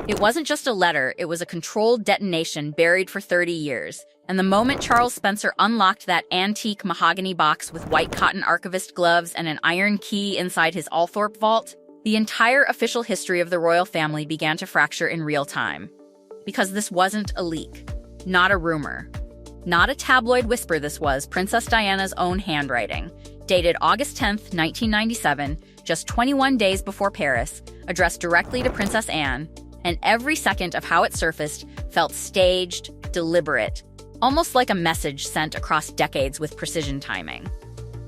It wasn't just a letter, it was a controlled detonation buried for 30 years. And the moment Charles Spencer unlocked that antique mahogany box with white cotton archivist gloves and an iron key inside his Althorp vault, the entire official history of the royal family began to fracture in real time. Because this wasn't a leak, not a rumor, not a tabloid whisper. This was Princess Diana's own handwriting, dated August 10th, 1997, just 21 days before Paris, addressed directly to Princess Anne, and every second of how it surfaced felt staged, deliberate, almost like a message sent across decades with precision timing.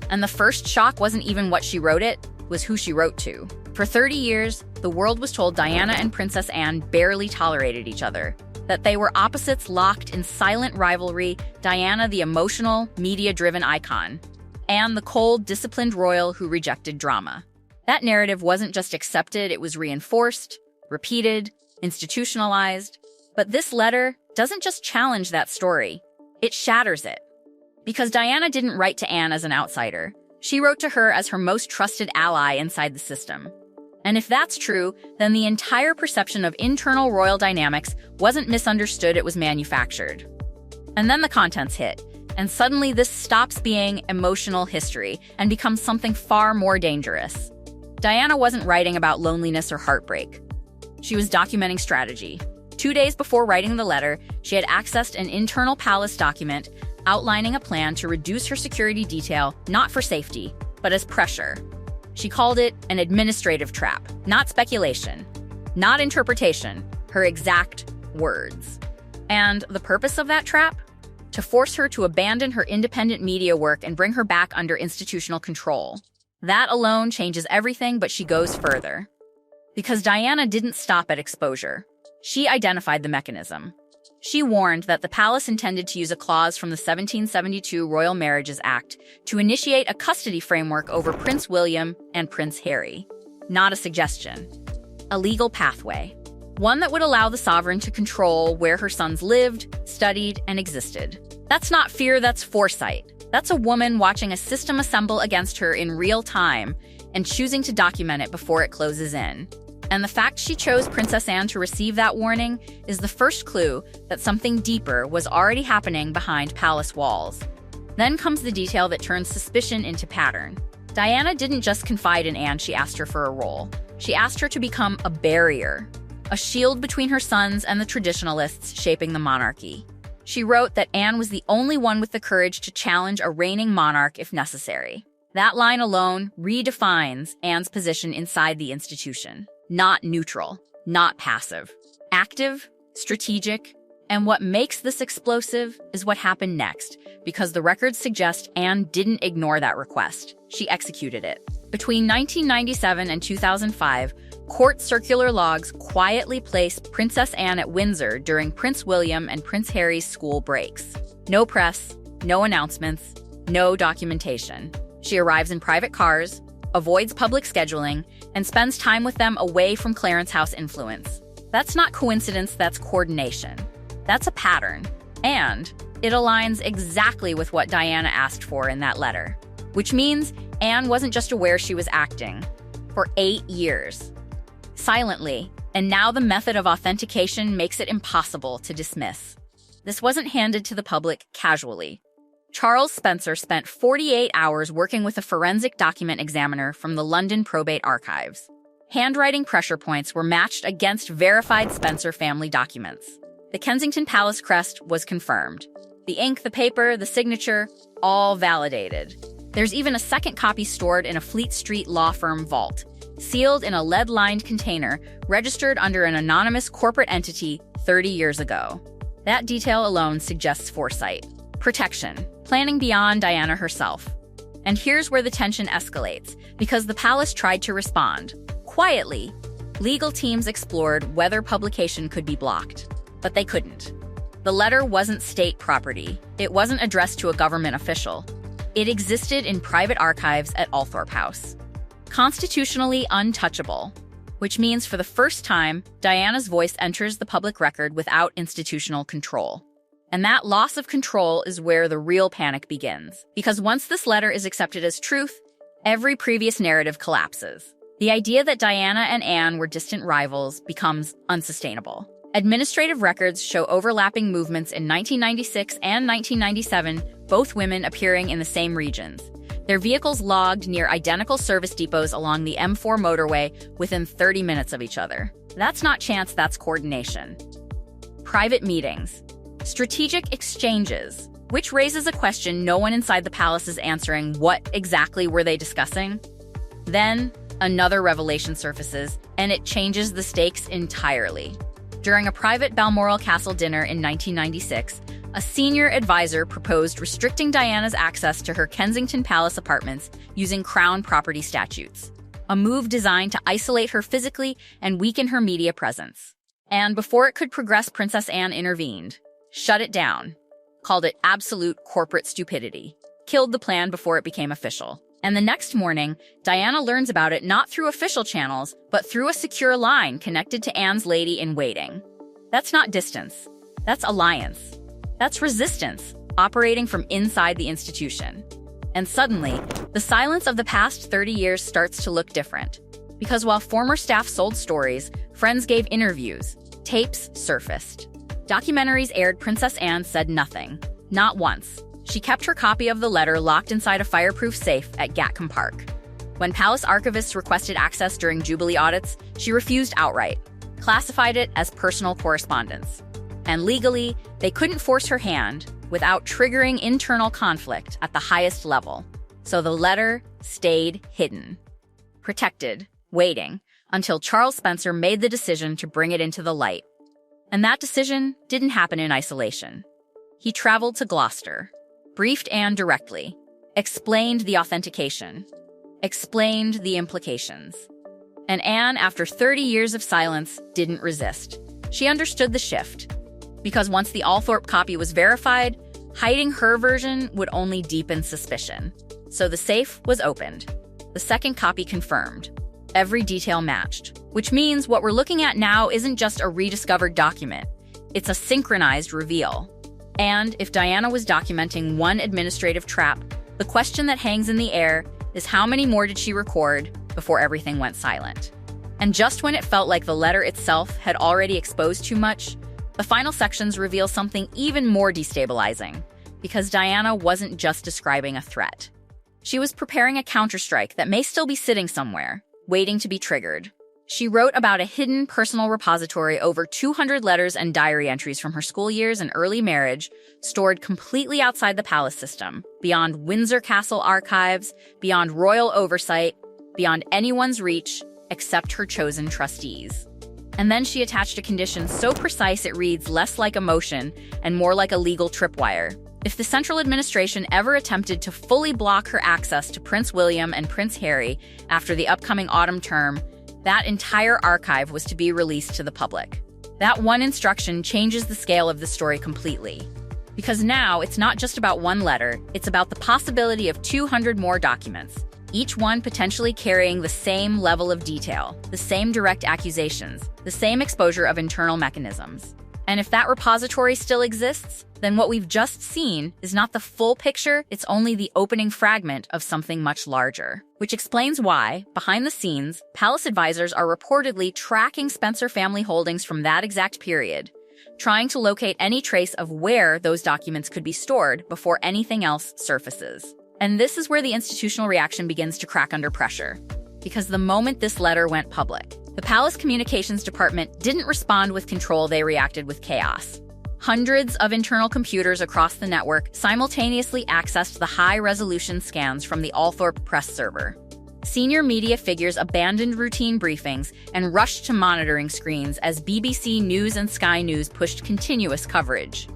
And the first shock wasn't even what she wrote, it was who she wrote to. For 30 years, the world was told Diana and Princess Anne barely tolerated each other, that they were opposites locked in silent rivalry, Diana the emotional, media-driven icon, Anne the cold, disciplined royal who rejected drama. That narrative wasn't just accepted, it was reinforced, repeated, institutionalized. But this letter doesn't just challenge that story, it shatters it. Because Diana didn't write to Anne as an outsider. She wrote to her as her most trusted ally inside the system. And if that's true, then the entire perception of internal royal dynamics wasn't misunderstood, it was manufactured. And then the contents hit, and suddenly this stops being emotional history and becomes something far more dangerous. Diana wasn't writing about loneliness or heartbreak. She was documenting strategy. 2 days before writing the letter, she had accessed an internal palace document outlining a plan to reduce her security detail, not for safety, but as pressure. She called it an administrative trap, not speculation, not interpretation, her exact words. And the purpose of that trap? To force her to abandon her independent media work and bring her back under institutional control. That alone changes everything, but she goes further. Because Diana didn't stop at exposure. She identified the mechanism. She warned that the palace intended to use a clause from the 1772 Royal Marriages Act to initiate a custody framework over Prince William and Prince Harry. Not a suggestion. A legal pathway. One that would allow the sovereign to control where her sons lived, studied, and existed. That's not fear, that's foresight. That's a woman watching a system assemble against her in real time and choosing to document it before it closes in. And the fact she chose Princess Anne to receive that warning is the first clue that something deeper was already happening behind palace walls. Then comes the detail that turns suspicion into pattern. Diana didn't just confide in Anne, she asked her for a role. She asked her to become a barrier, a shield between her sons and the traditionalists shaping the monarchy. She wrote that Anne was the only one with the courage to challenge a reigning monarch if necessary. That line alone redefines Anne's position inside the institution. Not neutral, not passive. Active, strategic, and what makes this explosive is what happened next, because the records suggest Anne didn't ignore that request. She executed it. Between 1997 and 2005, court circular logs quietly placed Princess Anne at Windsor during Prince William and Prince Harry's school breaks. No press, no announcements, no documentation. She arrives in private cars, avoids public scheduling, and spends time with them away from Clarence House influence. That's not coincidence, that's coordination. That's a pattern. And it aligns exactly with what Diana asked for in that letter. Which means Anne wasn't just aware she was acting. For 8 years. Silently. And now the method of authentication makes it impossible to dismiss. This wasn't handed to the public casually. Charles Spencer spent 48 hours working with a forensic document examiner from the London Probate Archives. Handwriting pressure points were matched against verified Spencer family documents. The Kensington Palace crest was confirmed. The ink, the paper, the signature, all validated. There's even a second copy stored in a Fleet Street law firm vault, sealed in a lead-lined container, registered under an anonymous corporate entity 30 years ago. That detail alone suggests foresight. Protection. Planning beyond Diana herself. And here's where the tension escalates, because the palace tried to respond. Quietly, legal teams explored whether publication could be blocked. But they couldn't. The letter wasn't state property. It wasn't addressed to a government official. It existed in private archives at Althorp House. Constitutionally untouchable, which means for the first time, Diana's voice enters the public record without institutional control. And that loss of control is where the real panic begins. Because once this letter is accepted as truth, every previous narrative collapses. The idea that Diana and Anne were distant rivals becomes unsustainable. Administrative records show overlapping movements in 1996 and 1997, both women appearing in the same regions. Their vehicles logged near identical service depots along the M4 motorway within 30 minutes of each other. That's not chance, that's coordination. Private meetings. Strategic exchanges. Which raises a question no one inside the palace is answering. What exactly were they discussing? Then, another revelation surfaces, and it changes the stakes entirely. During a private Balmoral Castle dinner in 1996, a senior advisor proposed restricting Diana's access to her Kensington Palace apartments using Crown property statutes, a move designed to isolate her physically and weaken her media presence. And before it could progress, Princess Anne intervened, shut it down, called it absolute corporate stupidity, killed the plan before it became official. And the next morning, Diana learns about it not through official channels, but through a secure line connected to Anne's lady-in-waiting. That's not distance. That's alliance. That's resistance, operating from inside the institution. And suddenly, the silence of the past 30 years starts to look different. Because while former staff sold stories, friends gave interviews, tapes surfaced. Documentaries aired, Princess Anne said nothing. Not once. She kept her copy of the letter locked inside a fireproof safe at Gatcombe Park. When palace archivists requested access during Jubilee audits, she refused outright, classified it as personal correspondence. And legally, they couldn't force her hand without triggering internal conflict at the highest level. So the letter stayed hidden, protected, waiting, until Charles Spencer made the decision to bring it into the light. And that decision didn't happen in isolation. He traveled to Gloucester, briefed Anne directly, explained the authentication, explained the implications. And Anne, after 30 years of silence, didn't resist. She understood the shift. Because once the Althorpe copy was verified, hiding her version would only deepen suspicion. So the safe was opened. The second copy confirmed. Every detail matched. Which means what we're looking at now isn't just a rediscovered document. It's a synchronized reveal. And if Diana was documenting one administrative trap, the question that hangs in the air is how many more did she record before everything went silent? And just when it felt like the letter itself had already exposed too much, the final sections reveal something even more destabilizing, because Diana wasn't just describing a threat. She was preparing a counterstrike that may still be sitting somewhere, waiting to be triggered. She wrote about a hidden personal repository, over 200 letters and diary entries from her school years and early marriage, stored completely outside the palace system, beyond Windsor Castle archives, beyond royal oversight, beyond anyone's reach except her chosen trustees. And then she attached a condition so precise it reads less like emotion and more like a legal tripwire. If the central administration ever attempted to fully block her access to Prince William and Prince Harry after the upcoming autumn term, that entire archive was to be released to the public. That one instruction changes the scale of the story completely. Because now it's not just about one letter, it's about the possibility of 200 more documents, each one potentially carrying the same level of detail, the same direct accusations, the same exposure of internal mechanisms. And if that repository still exists, then what we've just seen is not the full picture, it's only the opening fragment of something much larger. Which explains why, behind the scenes, palace advisors are reportedly tracking Spencer family holdings from that exact period, trying to locate any trace of where those documents could be stored before anything else surfaces. And this is where the institutional reaction begins to crack under pressure. Because the moment this letter went public, the palace communications department didn't respond with control, they reacted with chaos. Hundreds of internal computers across the network simultaneously accessed the high-resolution scans from the Althorpe press server. Senior media figures abandoned routine briefings and rushed to monitoring screens as BBC News and Sky News pushed continuous coverage.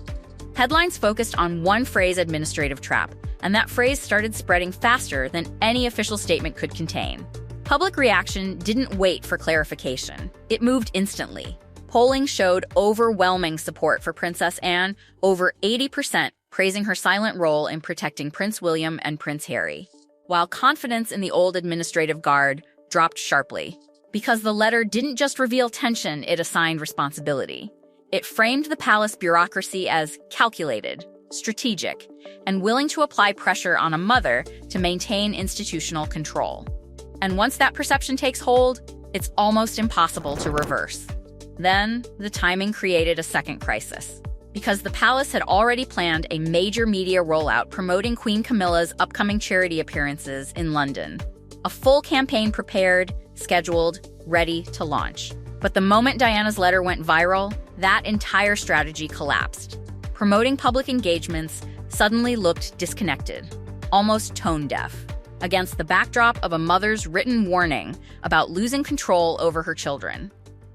Headlines focused on one phrase, administrative trap, and that phrase started spreading faster than any official statement could contain. Public reaction didn't wait for clarification. It moved instantly. Polling showed overwhelming support for Princess Anne, over 80% praising her silent role in protecting Prince William and Prince Harry, while confidence in the old administrative guard dropped sharply. Because the letter didn't just reveal tension, it assigned responsibility. It framed the palace bureaucracy as calculated, strategic, and willing to apply pressure on a mother to maintain institutional control. And once that perception takes hold, it's almost impossible to reverse. Then, the timing created a second crisis. Because the palace had already planned a major media rollout promoting Queen Camilla's upcoming charity appearances in London. A full campaign prepared, scheduled, ready to launch. But the moment Diana's letter went viral, that entire strategy collapsed. Promoting public engagements suddenly looked disconnected, almost tone-deaf, against the backdrop of a mother's written warning about losing control over her children.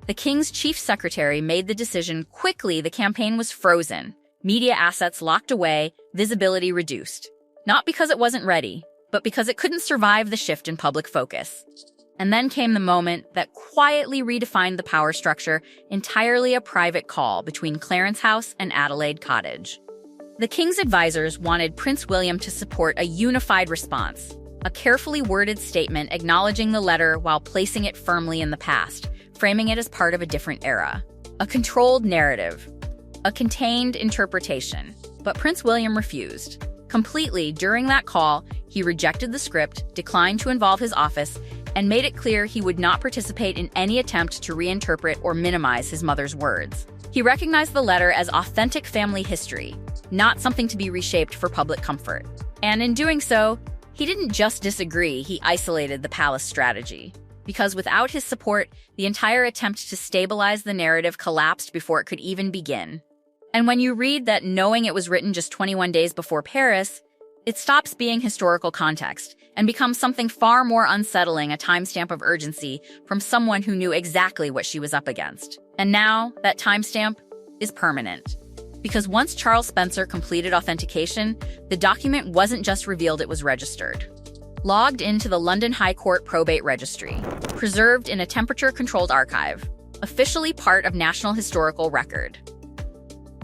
The king's chief secretary made the decision quickly. The campaign was frozen, media assets locked away, visibility reduced. Not because it wasn't ready, but because it couldn't survive the shift in public focus. And then came the moment that quietly redefined the power structure, entirely a private call between Clarence House and Adelaide Cottage. The king's advisors wanted Prince William to support a unified response, a carefully worded statement acknowledging the letter while placing it firmly in the past, framing it as part of a different era. A controlled narrative, a contained interpretation. But Prince William refused. Completely, during that call, he rejected the script, declined to involve his office, and made it clear he would not participate in any attempt to reinterpret or minimize his mother's words. He recognized the letter as authentic family history, not something to be reshaped for public comfort. And in doing so, he didn't just disagree, he isolated the palace strategy. Because without his support, the entire attempt to stabilize the narrative collapsed before it could even begin. And when you read that knowing it was written just 21 days before Paris, it stops being historical context and becomes something far more unsettling, a timestamp of urgency from someone who knew exactly what she was up against. And now, that timestamp is permanent. Because once Charles Spencer completed authentication, the document wasn't just revealed, it was registered. Logged into the London High Court Probate Registry, preserved in a temperature-controlled archive, officially part of National Historical Record.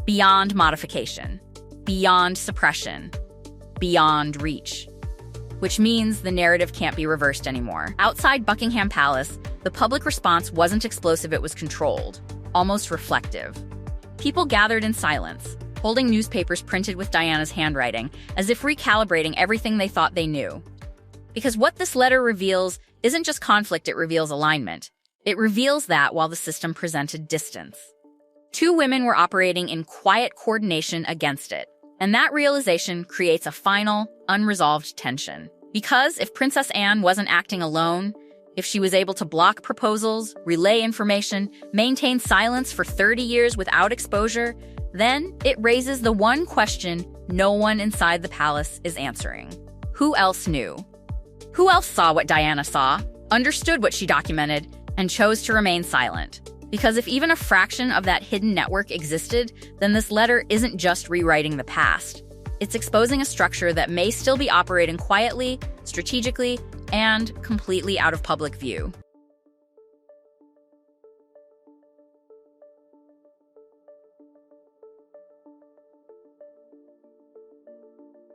Beyond modification, beyond suppression, beyond reach. Which means the narrative can't be reversed anymore. Outside Buckingham Palace, the public response wasn't explosive, it was controlled, almost reflective. People gathered in silence, holding newspapers printed with Diana's handwriting, as if recalibrating everything they thought they knew. Because what this letter reveals isn't just conflict, it reveals alignment. It reveals that while the system presented distance, two women were operating in quiet coordination against it. And that realization creates a final, unresolved tension. Because if Princess Anne wasn't acting alone, if she was able to block proposals, relay information, maintain silence for 30 years without exposure, then it raises the one question no one inside the palace is answering. Who else knew? Who else saw what Diana saw, understood what she documented, and chose to remain silent? Because if even a fraction of that hidden network existed, then this letter isn't just rewriting the past. It's exposing a structure that may still be operating quietly, strategically, and completely out of public view.